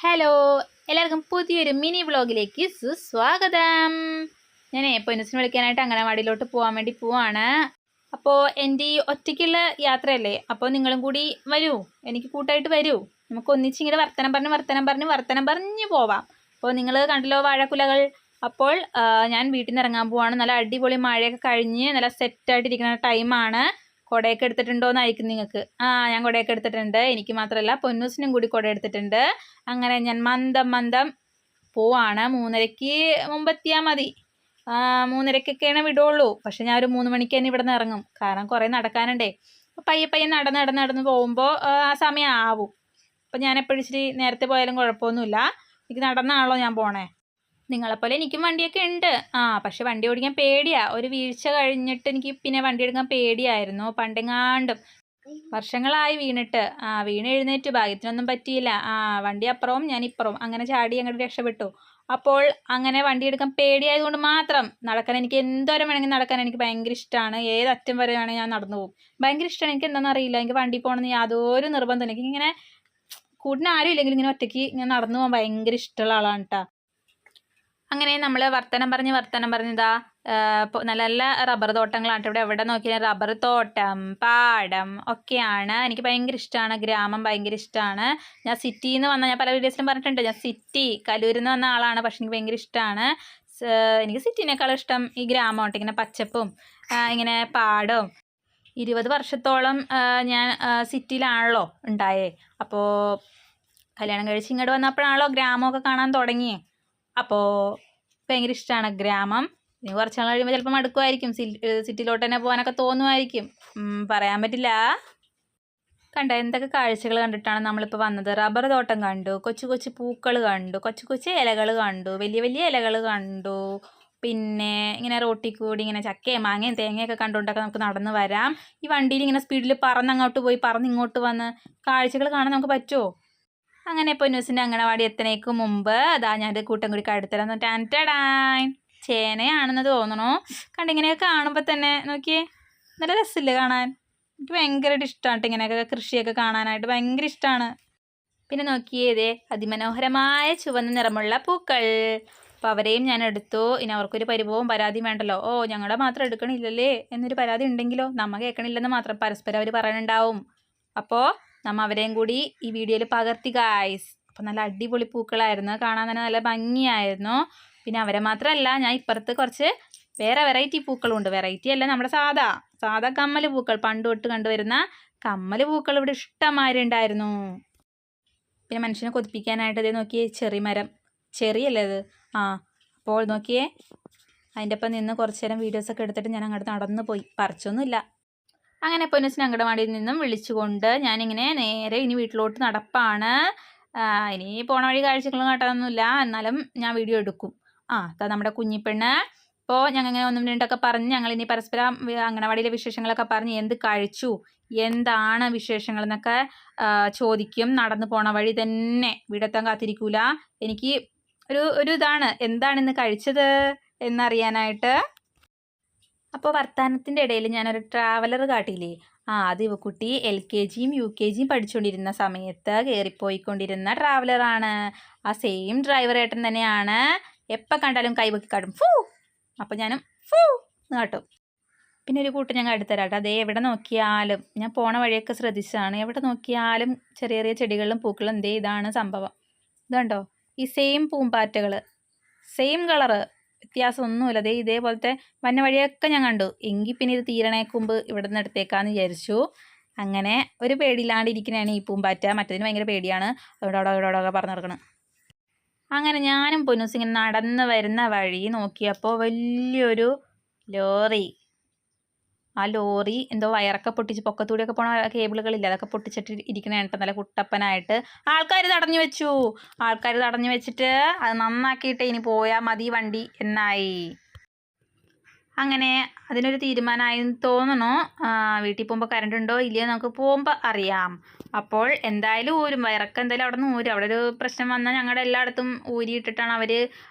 Hello, എല്ലാവർക്കും പുതിയൊരു mini വ്ളോഗിലേക്ക് സുസ്വാഗതം. ഞാൻ പൊന്നൂസിനെ വിളിക്കാനായിട്ട് അംഗനവാടിയിലോട്ട് പോകാൻ വേണ്ടി പോവാണ്. അപ്പോൾ എൻ്റെ ഈ ഒറ്റയ്ക്കുള്ള യാത്രയല്ലേ, അപ്പോൾ നിങ്ങളും കൂടി വരൂ, എനിക്ക് കൂട്ടായിട്ട് വരൂ. നമുക്ക് ഒന്നിച്ചിങ്ങനെ വർത്തനം പറഞ്ഞ് പോവാം. അപ്പോൾ നിങ്ങൾ കണ്ടല്ലോ വാഴക്കുലകൾ. അപ്പോൾ ഞാൻ വീട്ടിൽ നിന്ന് ഇറങ്ങാൻ പോവാണ്. നല്ല അടിപൊളി മഴയൊക്കെ കഴിഞ്ഞ് നല്ല സെറ്റായിട്ടിരിക്കുന്ന ടൈമാണ്. കുടയൊക്കെ എടുത്തിട്ടുണ്ടോയെന്നായിരിക്കും നിങ്ങൾക്ക്. ഞാൻ കുടയൊക്കെ എടുത്തിട്ടുണ്ട്. എനിക്ക് മാത്രമല്ല, പൊന്നൂസിനും കൂടി കുട എടുത്തിട്ടുണ്ട്. അങ്ങനെ ഞാൻ മന്ദം പോവാണ്. 3:30 മുമ്പെത്തിയാൽ മതി. 3:30ക്കൊക്കെയാണ് വിടുള്ളൂ. പക്ഷെ ഞാൻ ഒരു 3 മണിക്ക് തന്നെ ഇവിടെ നിന്ന് ഇറങ്ങും. കാരണം കുറേ നടക്കാനുണ്ടേ. പയ്യെ നടന്ന് പോകുമ്പോൾ ആ സമയം ആവും. അപ്പം ഞാൻ എപ്പോഴും ഇച്ചിരി നേരത്തെ പോയാലും കുഴപ്പമൊന്നുമില്ല. എനിക്ക് നടന്നാണല്ലോ ഞാൻ പോണേ. നിങ്ങളെപ്പോലെ എനിക്കും വണ്ടിയൊക്കെ ഉണ്ട്. പക്ഷെ വണ്ടി ഓടിക്കാൻ പേടിയാണ്. ഒരു വീഴ്ച കഴിഞ്ഞിട്ട് എനിക്ക് പിന്നെ വണ്ടി എടുക്കാൻ പേടിയായിരുന്നു. പണ്ടെങ്ങാണ്ടും വർഷങ്ങളായി വീണിട്ട്. വീണ് എഴുന്നേറ്റു, ഭാഗ്യത്തിനൊന്നും പറ്റിയില്ല. വണ്ടി അപ്പുറവും ഞാൻ ഇപ്പുറവും അങ്ങനെ ചാടി അങ്ങോട്ട് രക്ഷപ്പെട്ടു. അപ്പോൾ അങ്ങനെ വണ്ടി എടുക്കാൻ പേടിയായതുകൊണ്ട് മാത്രം നടക്കാൻ, എനിക്ക് എന്തോരം വേണമെങ്കിൽ നടക്കാൻ എനിക്ക് ഭയങ്കര ഇഷ്ടമാണ്. ഏതറ്റം വരെ വേണമെങ്കിൽ ഞാൻ നടന്നു പോകും. ഭയങ്കര ഇഷ്ടമാണ്. എനിക്ക് എന്താണെന്ന് അറിയില്ല, എനിക്ക് വണ്ടി പോകണമെന്ന് യാതൊരു നിർബന്ധമില്ല. എനിക്കിങ്ങനെ കൂട്ടിന് ആരും ഇല്ലെങ്കിൽ ഇങ്ങനെ ഒറ്റയ്ക്ക് ഇങ്ങനെ നടന്നു പോകാൻ ഭയങ്കര ഇഷ്ടമുള്ള ആളാണ് കേട്ടോ. അങ്ങനെ നമ്മൾ വർത്തനം പറഞ്ഞിതാ നല്ല നല്ല റബ്ബർ തോട്ടങ്ങളാണ് ഇവിടെ. എവിടെ നോക്കിയാൽ റബ്ബർ തോട്ടം, പാടം ഒക്കെയാണ്. എനിക്ക് ഭയങ്കര ഇഷ്ടമാണ്. ഗ്രാമം ഭയങ്കര ഇഷ്ടമാണ്. ഞാൻ സിറ്റിയിൽ നിന്ന് വന്ന, ഞാൻ പല വീഡിയോസിലും പറഞ്ഞിട്ടുണ്ട്, ഞാൻ കലൂരിൽ നിന്ന് വന്ന ആളാണ്. പക്ഷെ എനിക്ക് ഭയങ്കര ഇഷ്ടമാണ്. എനിക്ക് സിറ്റീനേക്കാളും ഇഷ്ടം ഈ ഗ്രാമമായിട്ട്. ഇങ്ങനെ പച്ചപ്പും ഇങ്ങനെ പാടവും. 20 വർഷത്തോളം ഞാൻ സിറ്റിയിലാണല്ലോ ഉണ്ടായേ. അപ്പോൾ കല്യാണം കഴിച്ച് ഇങ്ങോട്ട് വന്നപ്പോഴാണല്ലോ ഗ്രാമമൊക്കെ കാണാൻ തുടങ്ങിയേ. അപ്പോൾ ഭയങ്കര ഇഷ്ടമാണ് ഗ്രാമം. ഇനി കുറച്ച് നാൾ കഴിയുമ്പോൾ ചിലപ്പോൾ മടുക്കുമായിരിക്കും. സിറ്റിയിലോട്ട് തന്നെ പോകാനൊക്കെ തോന്നുമായിരിക്കും. പറയാൻ പറ്റില്ല. കണ്ടോ എന്തൊക്കെ കാഴ്ചകൾ കണ്ടിട്ടാണ് നമ്മളിപ്പോൾ വന്നത്. റബ്ബർ തോട്ടം കണ്ടു, കൊച്ചു കൊച്ചു പൂക്കൾ കണ്ടു, കൊച്ചു ഇലകൾ കണ്ടു, വലിയ ഇലകൾ കണ്ടു. പിന്നെ ഇങ്ങനെ റോട്ടിൽ കൂടി ഇങ്ങനെ ചക്കയും മാങ്ങയും തേങ്ങയൊക്കെ കണ്ടുകൊണ്ടൊക്കെ നമുക്ക് നടന്ന് വരാം. ഈ വണ്ടിയിൽ ഇങ്ങനെ സ്പീഡിൽ പറന്നങ്ങോട്ട് പോയി പറന്നിങ്ങോട്ട് വന്ന് കാഴ്ചകൾ കാണാൻ നമുക്ക് പറ്റുമോ? അങ്ങനെ പൊന്നൂസിൻ്റെ അംഗനവാടി എത്തണേക്ക് മുമ്പ് ഞാൻ കൂട്ടം കൂടി കടുത്തരാന്ന് ടാൻറ്റടാൻ ചേനയാണെന്ന് തോന്നണു. കണ്ടിങ്ങനെയൊക്കെ കാണുമ്പോൾ തന്നെ നോക്കിയേ, നല്ല രസമില്ലേ കാണാൻ. എനിക്ക് ഭയങ്കരമായിട്ട് ഇഷ്ടമാണ് ഇങ്ങനെയൊക്കെ കൃഷിയൊക്കെ കാണാനായിട്ട് ഭയങ്കര ഇഷ്ടമാണ്. പിന്നെ നോക്കിയേ, ഇതേ അതിമനോഹരമായ ചുവന്ന നിറമുള്ള പൂക്കൾ. അപ്പോൾ അവരെയും ഞാൻ എടുത്തു. ഇനി അവർക്കൊരു പരിഭവവും പരാതിയും വേണ്ടല്ലോ. ഞങ്ങളുടെ മാത്രം എടുക്കണില്ലല്ലേ എന്നൊരു പരാതി ഉണ്ടെങ്കിലോ, നമ്മ കേൾക്കണില്ലെന്ന് മാത്രം പരസ്പരം അവർ പറയാനുണ്ടാവും. അപ്പോൾ നമ്മൾ അവരെയും കൂടി ഈ വീഡിയോയിൽ പകർത്തി ഗായ്സ്. അപ്പോൾ നല്ല അടിപൊളി പൂക്കളായിരുന്നു, കാണാൻ തന്നെ നല്ല ഭംഗിയായിരുന്നു. പിന്നെ അവരെ മാത്രമല്ല, ഞാൻ ഇപ്പുറത്ത് കുറച്ച് വേറെ വെറൈറ്റി പൂക്കളുണ്ട്. വെറൈറ്റി അല്ല, നമ്മുടെ സാധാ കമ്മൽ പൂക്കൾ, പണ്ട് തൊട്ട് കണ്ടുവരുന്ന കമ്മൽ പൂക്കൾ ഇവിടെ ഇഷ്ടംമാതിരി ഉണ്ടായിരുന്നു. പിന്നെ മനുഷ്യനെ കൊതിപ്പിക്കാനായിട്ട് ഇതേ നോക്കിയേ, ചെറിമരം, ചെറിയല്ലേ അത്. അപ്പോൾ നോക്കിയേ, അതിൻ്റെ ഒപ്പം നിന്ന് കുറച്ച് നേരം വീഡിയോസൊക്കെ എടുത്തിട്ട് ഞാൻ അങ്ങോട്ട് നടന്നു പോയി. പറിച്ചൊന്നുമില്ല. അങ്ങനെ പൊന്നൂസിനെ അംഗനവാടിയിൽ നിന്നും വിളിച്ചുകൊണ്ട് ഞാനിങ്ങനെ നേരെ ഇനി വീട്ടിലോട്ട് നടപ്പാണ്. ഇനി പോണ വഴി കാഴ്ചകളും കാട്ടാനൊന്നുമില്ല, എന്നാലും ഞാൻ വീഡിയോ എടുക്കും. അതാ നമ്മുടെ കുഞ്ഞിപ്പെണ്ണ്. അപ്പോൾ ഞങ്ങളിങ്ങനെ 1, 2 പറഞ്ഞ് ഞങ്ങളിനി പരസ്പരം അംഗനവാടിയിലെ വിശേഷങ്ങളൊക്കെ പറഞ്ഞ് എന്ത് കഴിച്ചു, എന്താണ് വിശേഷങ്ങൾ എന്നൊക്കെ ചോദിക്കും. നടന്നു പോണ വഴി തന്നെ, വീടെത്താൻ കാത്തിരിക്കൂല. എനിക്ക് ഒരു ഇതാണ്, എന്താണ് ഇന്ന് കഴിച്ചത് എന്നറിയാനായിട്ട്. അപ്പോൾ വർത്തമാനത്തിൻ്റെ ഇടയിൽ ഞാനൊരു ട്രാവലർ കാട്ടിയില്ലേ, അത് ഇവക്കുട്ടി LKGയും UKGയും പഠിച്ചുകൊണ്ടിരുന്ന സമയത്ത് കയറിപ്പോയിക്കൊണ്ടിരുന്ന ട്രാവലറാണ്. ആ സെയിം ഡ്രൈവർ ഏട്ടൻ തന്നെയാണ്. എപ്പോൾ കണ്ടാലും കൈവക്കി കാട്ടും, ഫൂ. അപ്പോൾ ഞാനും ഫൂ എന്ന് കാട്ടും. പിന്നെ ഒരു കൂട്ടം ഞങ്ങൾ അടുത്തരാട്ടോ. അതേ എവിടെ നോക്കിയാലും, ഞാൻ പോണ വഴിയൊക്കെ ശ്രദ്ധിച്ചതാണ്, എവിടെ നോക്കിയാലും ചെറിയ ചെറിയ ചെടികളിലും പൂക്കളും. ഇതാണ് സംഭവം. ഇതുണ്ടോ, ഈ സെയിം പൂമ്പാറ്റകൾ, സെയിം കളറ്, വ്യത്യാസമൊന്നുമില്ല. ഇതേപോലത്തെ വന്ന വഴിയൊക്കെ ഞാൻ കണ്ടു. എങ്കിൽ പിന്നെ ഇത് തീരണേക്ക് മുമ്പ് ഇവിടെ നിന്ന് എടുത്തേക്കാന്ന് വിചാരിച്ചു. അങ്ങനെ ഒരു പേടിയില്ലാണ്ടിരിക്കുന്നതാണ് ഈ പൂമ്പാറ്റ. മറ്റതിന് ഭയങ്കര പേടിയാണ്, അതുകൊണ്ട് അവിടെ പറഞ്ഞു നടക്കണം. അങ്ങനെ ഞാനും പൊന്നൂസും ഇങ്ങനെ നടന്ന് വരുന്ന വഴി നോക്കിയപ്പോൾ വലിയൊരു ലോറി. ആ ലോറി എന്തോ വയറൊക്കെ പൊട്ടിച്ച്, പൊക്കത്തൂടിയൊക്കെ പോണ കേബിളുകളില്ല, അതൊക്കെ പൊട്ടിച്ചിട്ട് ഇരിക്കണേട്ടോ, നല്ല കുട്ടപ്പനായിട്ട്. ആൾക്കാർ തടഞ്ഞു വെച്ചിട്ട് അത് നന്നാക്കിയിട്ട് ഇനി പോയാൽ മതി വണ്ടി എന്നായി. അങ്ങനെ അതിനൊരു തീരുമാനമായെന്ന് തോന്നണു. വീട്ടിൽ പോകുമ്പോൾ കറണ്ട് ഉണ്ടോ ഇല്ലയോ നമുക്ക് പോകുമ്പോൾ അറിയാം. അപ്പോൾ എന്തായാലും ഊരും, വയറൊക്കെ എന്തായാലും അവിടെ നിന്ന് ഊരും. അവിടെ ഒരു പ്രശ്നം വന്നാൽ ഞങ്ങളുടെ എല്ലായിടത്തും ഊരിയിട്ടിട്ടാണ് അവർ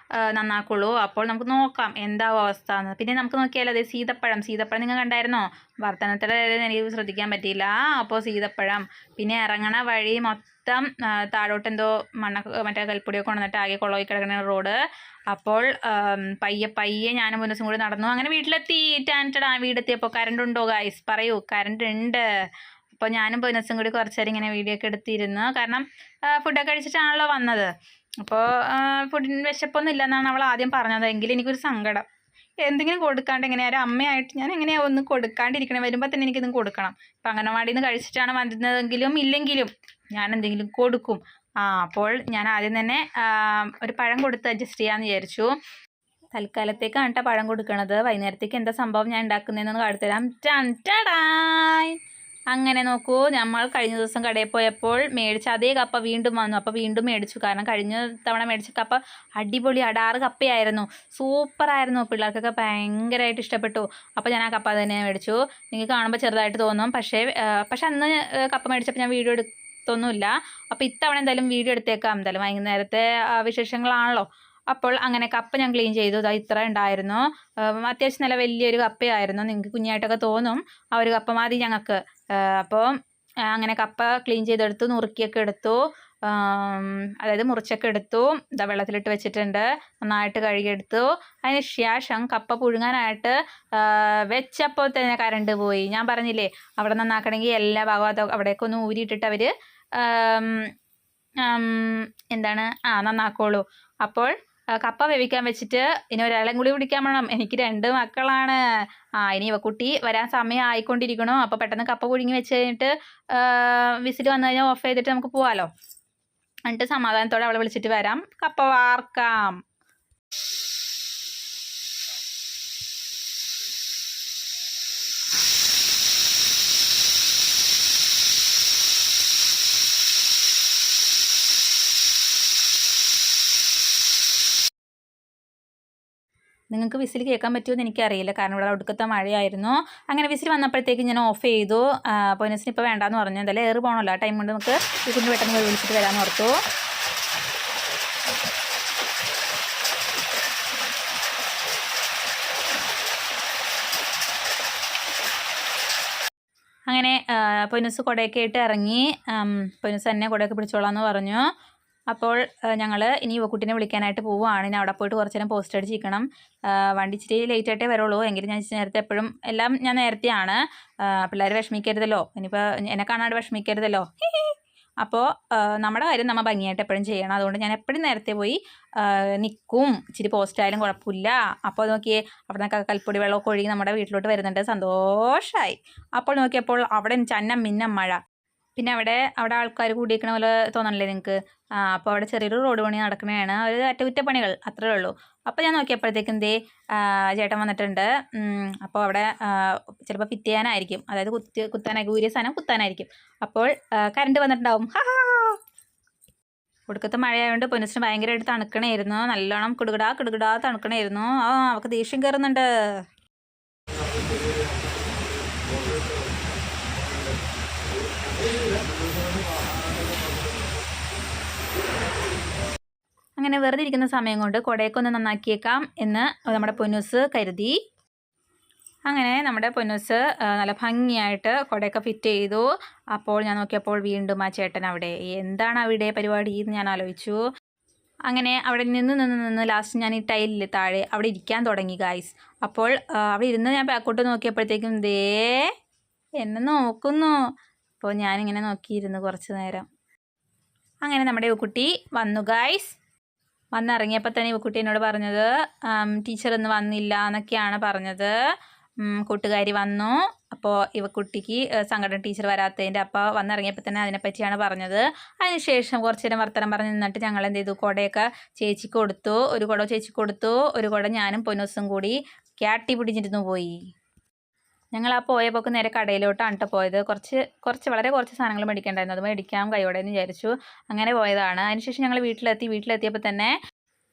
നന്നാക്കുള്ളൂ. അപ്പോൾ നമുക്ക് നോക്കാം എന്താവും അവസ്ഥ എന്ന്. പിന്നെ നമുക്ക് നോക്കിയാലോ, അതെ സീതപ്പഴം നിങ്ങൾ കണ്ടായിരുന്നോ? വർത്തമാനത്തിൻ്റെ എനിക്ക് ശ്രദ്ധിക്കാൻ പറ്റിയില്ല. അപ്പോൾ സീതപ്പഴം, പിന്നെ ഇറങ്ങണ വഴി മൊത്തം താഴോട്ട് എന്തോ മറ്റേ കൽപ്പൊടിയൊക്കെ കൊണ്ടുവന്നിട്ട് ആകെ കുളമായി കിടക്കുന്ന റോഡ്. അപ്പോൾ പയ്യെ ഞാനും മുന്നൂസും കൂടി നടന്നു. അങ്ങനെ വീട്ടിലെത്തി. വീടെത്തിയപ്പോൾ കറണ്ട് ഉണ്ടോ ഗായ്സ്? പറയൂ, കറണ്ട് ഉണ്ട്. അപ്പോൾ ഞാനും പൊന്നസും കൂടി കുറച്ച് നേരം ഇങ്ങനെ വീഡിയോ ഒക്കെ എടുത്തിരുന്നു. കാരണം ഫുഡൊക്കെ കഴിച്ചിട്ടാണല്ലോ വന്നത്. അപ്പോൾ ഫുഡിന് വിശപ്പൊന്നും ഇല്ലെന്നാണ് അവൾ ആദ്യം പറഞ്ഞത്. എങ്കിലും എനിക്കൊരു സങ്കടം. എന്തെങ്കിലും കൊടുക്കാണ്ട് എങ്ങനെയാ ഒരു അമ്മയായിട്ട് ഞാൻ എങ്ങനെയാണ് ഒന്ന് കൊടുക്കാണ്ടിരിക്കണം? വരുമ്പോൾ തന്നെ എനിക്കിതും കൊടുക്കണം. ഇപ്പം അംഗനവാടിയിൽ നിന്ന് കഴിച്ചിട്ടാണ് വന്നതെങ്കിലും ഇല്ലെങ്കിലും ഞാൻ എന്തെങ്കിലും കൊടുക്കും. അപ്പോൾ ഞാൻ ആദ്യം തന്നെ ഒരു പഴം കൊടുത്ത് അഡ്ജസ്റ്റ് ചെയ്യാമെന്ന് വിചാരിച്ചു. തൽക്കാലത്തേക്കാണ് കേട്ടോ പഴം കൊടുക്കണത്. വൈകുന്നേരത്തേക്ക് എന്താ സംഭവം ഞാൻ ഉണ്ടാക്കുന്നതെന്ന് കാണിച്ചുതരാം. ടടായ്! അങ്ങനെ നോക്കൂ, നമ്മൾ കഴിഞ്ഞ ദിവസം കടയിൽ പോയപ്പോൾ മേടിച്ച അതേ കപ്പ വീണ്ടും വന്നു. അപ്പോൾ വീണ്ടും മേടിച്ചു. കാരണം കഴിഞ്ഞ തവണ മേടിച്ച കപ്പ അടിപൊളി അടാറ് കപ്പയായിരുന്നു. സൂപ്പറായിരുന്നു. പിള്ളേർക്കൊക്കെ ഭയങ്കരമായിട്ട് ഇഷ്ടപ്പെട്ടു. അപ്പോൾ ഞാൻ ആ കപ്പ തന്നെ മേടിച്ചു. നിങ്ങൾക്ക് കാണുമ്പോൾ ചെറുതായിട്ട് തോന്നും. പക്ഷേ അന്ന് കപ്പ മേടിച്ചപ്പോൾ ഞാൻ വീഡിയോ എടുത്തൊന്നുമില്ല. അപ്പോൾ ഇത്തവണ എന്തായാലും വീഡിയോ എടുത്തേക്കാം. എന്തായാലും വൈകുന്നേരത്തെ വിശേഷങ്ങളാണല്ലോ. അപ്പോൾ അങ്ങനെ കപ്പ ഞാൻ ക്ലീൻ ചെയ്തു. ഇത്ര ഉണ്ടായിരുന്നു. അത്യാവശ്യം നല്ല വലിയൊരു കപ്പയായിരുന്നു. നിങ്ങൾക്ക് കുഞ്ഞായിട്ടൊക്കെ തോന്നും. ആ ഒരു കപ്പ മതി ഞങ്ങൾക്ക്. അപ്പോൾ അങ്ങനെ കപ്പ ക്ലീൻ ചെയ്തെടുത്തു, നുറുക്കിയൊക്കെ എടുത്തു. അതായത് മുറിച്ചൊക്കെ എടുത്തു. വെള്ളത്തിലിട്ട് വെച്ചിട്ടുണ്ട്. നന്നായിട്ട് കഴുകിയെടുത്തു. അതിന് ശേഷം കപ്പ പുഴുങ്ങാനായിട്ട് വെച്ചപ്പോൾ തന്നെ കറണ്ട് പോയി. ഞാൻ പറഞ്ഞില്ലേ, അവിടെ നന്നാക്കണമെങ്കിൽ എല്ലാ ഭാഗവും അവിടേക്ക് ഒന്ന് ഊരിയിട്ടിട്ട് അവർ നന്നാക്കോളൂ. അപ്പോൾ കപ്പ വേവിക്കാൻ വെച്ചിട്ട് ഇനി ഒരാളെയും കൂടി പിടിക്കാൻ വേണം. എനിക്ക് 2 മക്കളാണ്. ഇനി ഇവക്കുട്ടി വരാൻ സമയം ആയിക്കൊണ്ടിരിക്കണോ. അപ്പോൾ പെട്ടെന്ന് കപ്പ പുഴുങ്ങി വെച്ച് കഴിഞ്ഞിട്ട് വിസിൽ വന്നു കഴിഞ്ഞാൽ ഓഫ് ചെയ്തിട്ട് നമുക്ക് പോകാമല്ലോ. എന്നിട്ട് സമാധാനത്തോടെ അവളെ വിളിച്ചിട്ട് വരാം. കപ്പ വാർക്കാം. നിങ്ങൾക്ക് വിസിൽ കേൾക്കാൻ പറ്റുമെന്ന് എനിക്കറിയില്ല. കാരണം ഇവിടെ ഒടുക്കത്തെ മഴയായിരുന്നു. അങ്ങനെ വിസിൽ വന്നപ്പോഴത്തേക്ക് ഞാൻ ഓഫ് ചെയ്തു. പൊന്നസിന് ഇപ്പോൾ വേണ്ടാന്ന് പറഞ്ഞു. എന്തായാലും ഏറ് പോകണമല്ലോ. ആ ടൈം കൊണ്ട് നമുക്ക് ഈ കുഞ്ഞ് പെട്ടെന്ന് പോയി വിളിച്ചിട്ട് വരാമെന്ന് ഓർത്തു. അങ്ങനെ പൊന്നസ് കുടയൊക്കെ ആയിട്ട് ഇറങ്ങി. പൊന്നസ് തന്നെ കുടയൊക്കെ പിടിച്ചോളാമെന്ന് പറഞ്ഞു. അപ്പോൾ ഞങ്ങൾ ഇനി യുവക്കുട്ടീനെ വിളിക്കാനായിട്ട് പോവുകയാണ്. ഇനി അവിടെ പോയിട്ട് കുറച്ച് നേരം പോസ്റ്റ് അടിച്ചിരിക്കണം. വണ്ടി ഇച്ചിരി ലേറ്റായിട്ടേ വരുള്ളൂ. എങ്കിലും ഞാൻ നേരത്തെ എപ്പോഴും എല്ലാം ഞാൻ നേരത്തെയാണ്. പിള്ളേർ വിഷമിക്കരുതല്ലോ. ഇനിയിപ്പോൾ എന്നെ കാണാണ്ട് വിഷമിക്കരുതല്ലോ. അപ്പോൾ നമ്മുടെ കാര്യം നമ്മൾ ഭംഗിയായിട്ട് എപ്പോഴും ചെയ്യണം. അതുകൊണ്ട് ഞാൻ എപ്പോഴും നേരത്തെ പോയി നിൽക്കും. ഇച്ചിരി പോസ്റ്റായാലും കുഴപ്പമില്ല. അപ്പോൾ നോക്കിയേ, അവിടെ നിന്നൊക്കെ കൽപ്പൊടി വെള്ളമൊക്കെ ഒഴുകി നമ്മുടെ വീട്ടിലോട്ട് വരുന്നുണ്ട്. സന്തോഷമായി. അപ്പോൾ നോക്കിയപ്പോൾ അവിടെ ചന്നം മിന്നം മഴ. പിന്നെ അവിടെ ആൾക്കാർ കൂടിയിരിക്കണ പോലെ തോന്നണില്ലേ നിങ്ങൾക്ക്? അപ്പോൾ അവിടെ ചെറിയൊരു റോഡ് പണി നടക്കണതാണ്. ഒരു അറ്റകുറ്റപ്പണികൾ അത്രേ ഉള്ളൂ. അപ്പോൾ ഞാൻ നോക്കിയപ്പോഴത്തേക്കും ചേട്ടൻ വന്നിട്ടുണ്ട്. അപ്പോൾ അവിടെ ചിലപ്പോൾ ഫിറ്റ് ചെയ്യാനായിരിക്കും. അതായത് കുത്താനായിരിക്കും. ഊരിയ സാധനം കുത്താനായിരിക്കും. അപ്പോൾ കറണ്ട് വന്നിട്ടുണ്ടാവും. ഒടുക്കത്തെ മഴയായതുകൊണ്ട് പൊന്നസിന് ഭയങ്കരമായിട്ട് തണുക്കണമായിരുന്നു. നല്ലോണം കിടുകിടാ തണുക്കണമായിരുന്നു. അവൾക്ക് ദേഷ്യം കയറുന്നുണ്ട്. അങ്ങനെ വെറുതെ ഇരിക്കുന്ന സമയം കൊണ്ട് കുടയൊക്കെ ഒന്ന് നന്നാക്കിയേക്കാം എന്ന് നമ്മുടെ പൊന്നൂസ് കരുതി. അങ്ങനെ നമ്മുടെ പൊന്നൂസ് നല്ല ഭംഗിയായിട്ട് കുടയൊക്കെ ഫിറ്റ് ചെയ്തു. അപ്പോൾ ഞാൻ നോക്കിയപ്പോൾ വീണ്ടും ആ ചേട്ടൻ അവിടെ. എന്താണ് അവിടെ പരിപാടി എന്ന് ഞാൻ ആലോചിച്ചു. അങ്ങനെ അവിടെ നിന്ന് ലാസ്റ്റ് ഞാൻ ഈ ടൈലിൽ താഴെ അവിടെ ഇരിക്കാൻ തുടങ്ങി ഗായ്സ്. അപ്പോൾ അവിടെ ഇരുന്ന് ഞാൻ ബാക്കോട്ട് നോക്കിയപ്പോഴത്തേക്കും എന്നെ നോക്കുന്നു. അപ്പോൾ ഞാനിങ്ങനെ നോക്കിയിരുന്നു കുറച്ച് നേരം. അങ്ങനെ നമ്മുടെ യുവക്കുട്ടി വന്നു ഗായ്സ്. വന്നിറങ്ങിയപ്പോൾ തന്നെ യുവക്കുട്ടി എന്നോട് പറഞ്ഞത് ടീച്ചർ ഇന്ന് വന്നില്ല എന്നൊക്കെയാണ് പറഞ്ഞത്. കൂട്ടുകാരി വന്നു. അപ്പോൾ യുവക്കുട്ടിക്ക് സങ്കടം ടീച്ചർ വരാത്തതിൻ്റെ. അപ്പോൾ വന്നിറങ്ങിയപ്പോൾ തന്നെ അതിനെപ്പറ്റിയാണ് പറഞ്ഞത്. അതിനുശേഷം കുറച്ച് നേരം വർത്തമാനം പറഞ്ഞ് നിന്നിട്ട് ഞങ്ങൾ എന്ത് ചെയ്തു, കുടയൊക്കെ ചേച്ചിക്ക് കൊടുത്തു. ഒരു കുട ചേച്ചിക്ക് കൊടുത്തു, ഒരു കുട ഞാനും പൊന്നൂസും കൂടി ക്യാട്ടി പിടിച്ചിരുന്നു പോയി. ഞങ്ങൾ ആ പോയപ്പോൾ നേരെ കടയിലോട്ടാണ് കേട്ടോ പോയത്. വളരെ കുറച്ച് സാധനങ്ങൾ മേടിക്കേണ്ടായിരുന്നു. അത് മേടിക്കാം കൈയോടെ എന്ന് വിചാരിച്ചു. അങ്ങനെ പോയതാണ്. അതിനുശേഷം ഞങ്ങൾ വീട്ടിലെത്തിയപ്പോൾ തന്നെ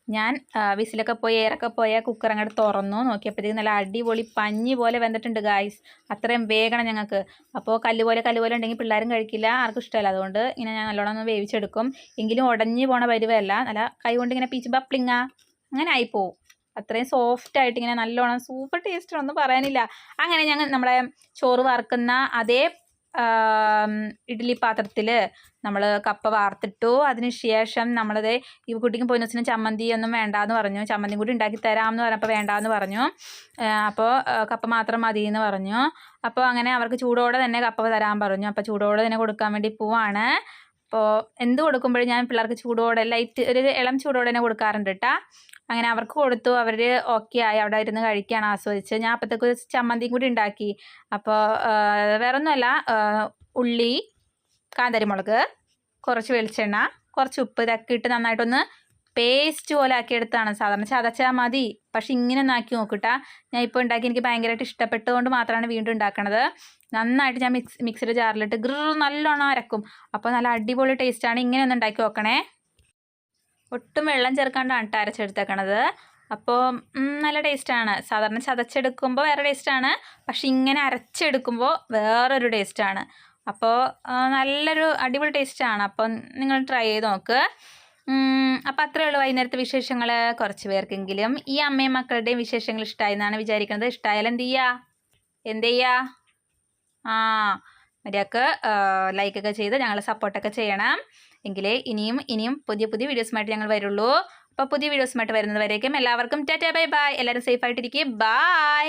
ഞാൻ വിസിലൊക്കെ പോയി എയറൊക്കെ പോയ കുക്കർ അങ്ങോട്ട് തുറന്നു. നോക്കിയപ്പോഴത്തേക്ക് നല്ല അടിപൊളി പഞ്ഞി പോലെ വെന്തിട്ടുണ്ട് ഗായ്സ്. അത്രയും വേഗണം ഞങ്ങൾക്ക്. അപ്പോൾ കല്ല് പോലെ ഉണ്ടെങ്കിൽ പിള്ളേരും കഴിക്കില്ല, ആർക്കും ഇഷ്ടമല്ല. അതുകൊണ്ട് ഇങ്ങനെ ഞാൻ നല്ലോണം ഒന്ന് വേവിച്ചെടുക്കും. എങ്കിലും ഉടഞ്ഞു പോണ പരുവല്ല, നല്ല കൈ കൊണ്ട് ഇങ്ങനെ പീച്ച് ബപ്ലിങ്ങ അങ്ങനെ ആയിപ്പോവും. അത്രയും സോഫ്റ്റായിട്ട് ഇങ്ങനെ നല്ലോണം സൂപ്പർ ടേസ്റ്റ് ഒന്നും പറയാനില്ല. അങ്ങനെ ഞങ്ങൾ നമ്മുടെ ചോറ് വറുക്കുന്ന അതേ ഇഡ്ഡലി പാത്രത്തിൽ നമ്മൾ കപ്പ വാർത്തിട്ടു. അതിന് ശേഷം നമ്മളത് ഈ കുട്ടിക്കും പൊന്നൂസിനും ചമ്മന്തി ഒന്നും വേണ്ടാന്ന് പറഞ്ഞു. ചമ്മന്തി കൂടി ഉണ്ടാക്കി തരാമെന്ന് പറഞ്ഞപ്പോൾ വേണ്ടാന്ന് പറഞ്ഞു. അപ്പോൾ കപ്പ മാത്രം മതി എന്ന് പറഞ്ഞു. അപ്പോൾ അങ്ങനെ അവർക്ക് ചൂടോടെ തന്നെ കപ്പ തരാൻ പറഞ്ഞു. അപ്പോൾ ചൂടോടെ തന്നെ കൊടുക്കാൻ വേണ്ടി പോവാണ്. അപ്പോൾ എന്ത് കൊടുക്കുമ്പോഴും ഞാൻ പിള്ളേർക്ക് ചൂടോടെ ലൈറ്റ് ഒരു ഇളം ചൂടോടെ തന്നെ കൊടുക്കാറുണ്ട് കേട്ടോ. അങ്ങനെ അവർക്ക് കൊടുത്തു. അവർ ഓക്കെ ആയി, അവിടെ ഇരുന്ന് കഴിക്കുകയാണ്, ആസ്വദിച്ച്. ഞാൻ അപ്പോഴത്തേക്ക് ചമ്മന്തിയും കൂടി ഉണ്ടാക്കി. അപ്പോൾ വേറൊന്നുമല്ല, ഉള്ളി, കാന്താരിമുളക്, കുറച്ച് വെളിച്ചെണ്ണ, കുറച്ച് ഉപ്പ്, ഇതൊക്കെ ഇട്ട് നന്നായിട്ടൊന്ന് പേസ്റ്റ് പോലെ ആക്കിയെടുത്താണ്. സാധാരണ ചതച്ചാൽ മതി, പക്ഷെ ഇങ്ങനെ ഒന്ന് ആക്കി നോക്കിട്ടാ. ഞാൻ ഇപ്പോൾ ഉണ്ടാക്കി എനിക്ക് ഭയങ്കരമായിട്ട് ഇഷ്ടപ്പെട്ടതുകൊണ്ട് മാത്രമാണ് വീണ്ടും ഉണ്ടാക്കണത്. നന്നായിട്ട് ഞാൻ മിക്സിയുടെ ജാറിലിട്ട് നല്ലോണം അരക്കും. അപ്പോൾ നല്ല അടിപൊളി ടേസ്റ്റാണ്. ഇങ്ങനെ ഒന്ന് ഉണ്ടാക്കി നോക്കണേ. ഒട്ടും വെള്ളം ചേർക്കാണ്ടാണ് കേട്ടോ അരച്ചെടുത്തേക്കണത്. അപ്പോൾ നല്ല ടേസ്റ്റാണ്. സാധാരണ ചതച്ചെടുക്കുമ്പോൾ വേറെ ടേസ്റ്റാണ്, പക്ഷെ ഇങ്ങനെ അരച്ചെടുക്കുമ്പോൾ വേറൊരു ടേസ്റ്റാണ്. അപ്പോൾ നല്ലൊരു അടിപൊളി ടേസ്റ്റാണ്. അപ്പം നിങ്ങൾ ട്രൈ ചെയ്ത് നോക്ക്. അപ്പോൾ അത്രയേ ഉള്ളൂ വൈകുന്നേരത്തെ വിശേഷങ്ങൾ. കുറച്ച് പേർക്കെങ്കിലും ഈ അമ്മയും മക്കളുടെയും വിശേഷങ്ങൾ ഇഷ്ടമായി എന്നാണ് വിചാരിക്കുന്നത്. ഇഷ്ടമായാലും എന്ത് ചെയ്യുക മര്യാദക്ക് ലൈക്കൊക്കെ ചെയ്ത് ഞങ്ങളെ സപ്പോർട്ടൊക്കെ ചെയ്യണം. എങ്കിലേ ഇനിയും പുതിയ വീഡിയോസുമായിട്ട് ഞങ്ങൾ വരുള്ളൂ. അപ്പോൾ പുതിയ വീഡിയോസുമായിട്ട് വരുന്നത് വരേക്കും എല്ലാവർക്കും ടാറ്റാ ബൈ ബൈ. എല്ലാവരും സേഫായിട്ടിരിക്കുക. ബൈ.